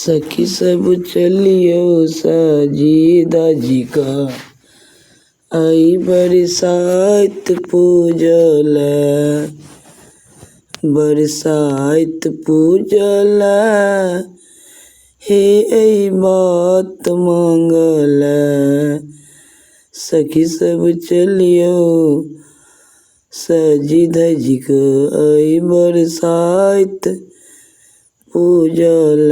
सखी सब चलियो साजी दाजी का आई बरसात पूजल बरसात पूजल हे आई बात मांगल सखी सब चलियो सजी धजी का आई बरसात पूजल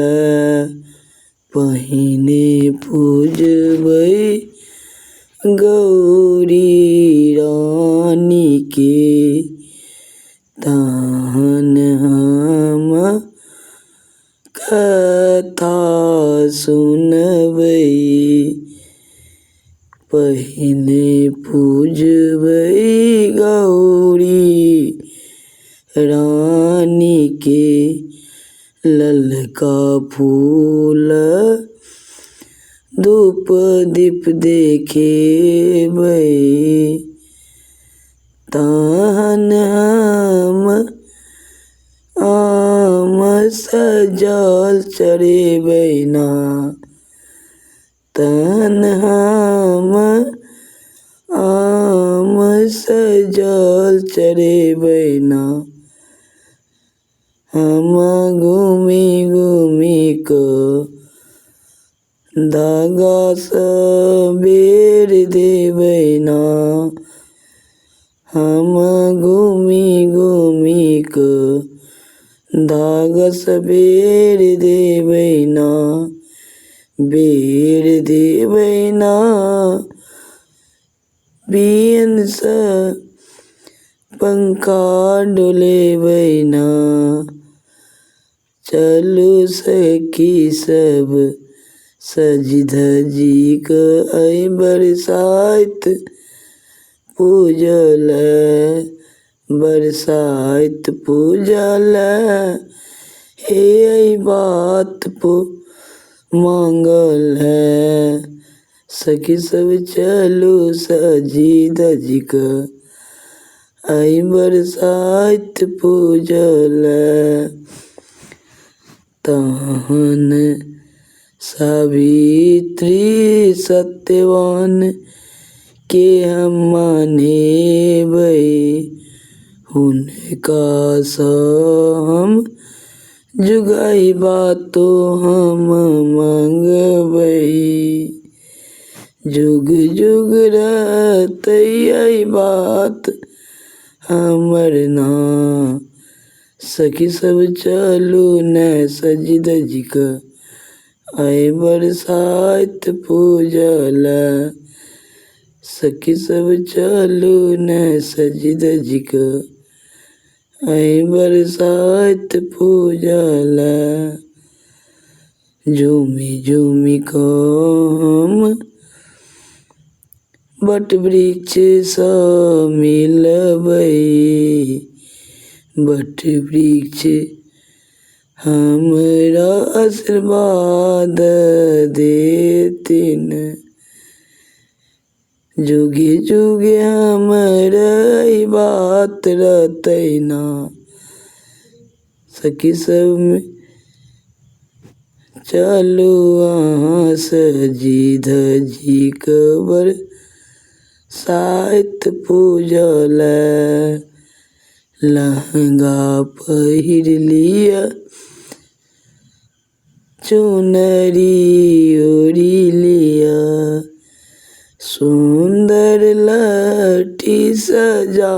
पहिने पूजबै गौरी रानी के तहन हम कथा सुनबै पहिने पूजबै गौरी रानी के ललका फूल धूप दीप देखेबै तहन हम आम सजल चढ़ेबै ना तहन हम आम सजल चढ़ेबै ना हम घूमी घूमी क धागा सबेर देबै ना हम घूमी घूमी क धागा सबेर देबै ना बेर देबै ना बियन स पंखा डोलेबै ना चलू सखी सब सजी धजी क आई बरसात पूजल बरसात पूजल हे आई बात मांगल सखी सब चलू सजी धजी क आई बरसात पूजल तहन सावित्री सत्यवान के हम मानेबै हुनका सँ हम जुगाई बातो हम मांगबै जुग जुग रहतै आई बात हमर ना सखी सब चलू न सजी धजी क आई बरसात पूजल सखी सब चलू न सजी धजी क आई बरसात पूजल झूमी झूमी क हम बट वृक्ष सँ मिलबै बट वृक्ष हमरा आशीर्वाद देथिन जुगे जुगे हमर ई बात रहतै ना सखी सब चलू अहाँ सजी धजी क बरसात पूजल लहंगा पहिर लिया चुनरी ओढ़ी लिया सुंदर लठी सजा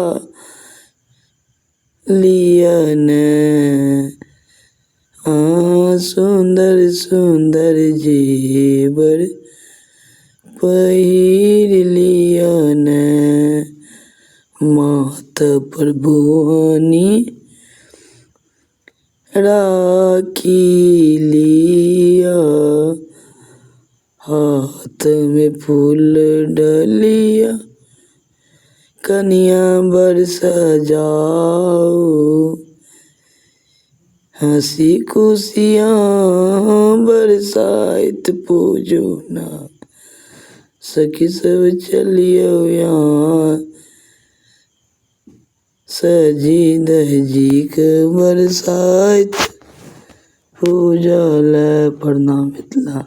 लिया न सुंदर सुंदर जेवर पहिर लिया न माथ पर भुवनी राखी लिया हाथ में फूल डलिया कन्या बर सजाओ हंसी खुशियाँ बरसात पूजो ना सखी सब चलियो यहाँ सजी धजी के बरसात पूजाला प्रणाम मिथिला।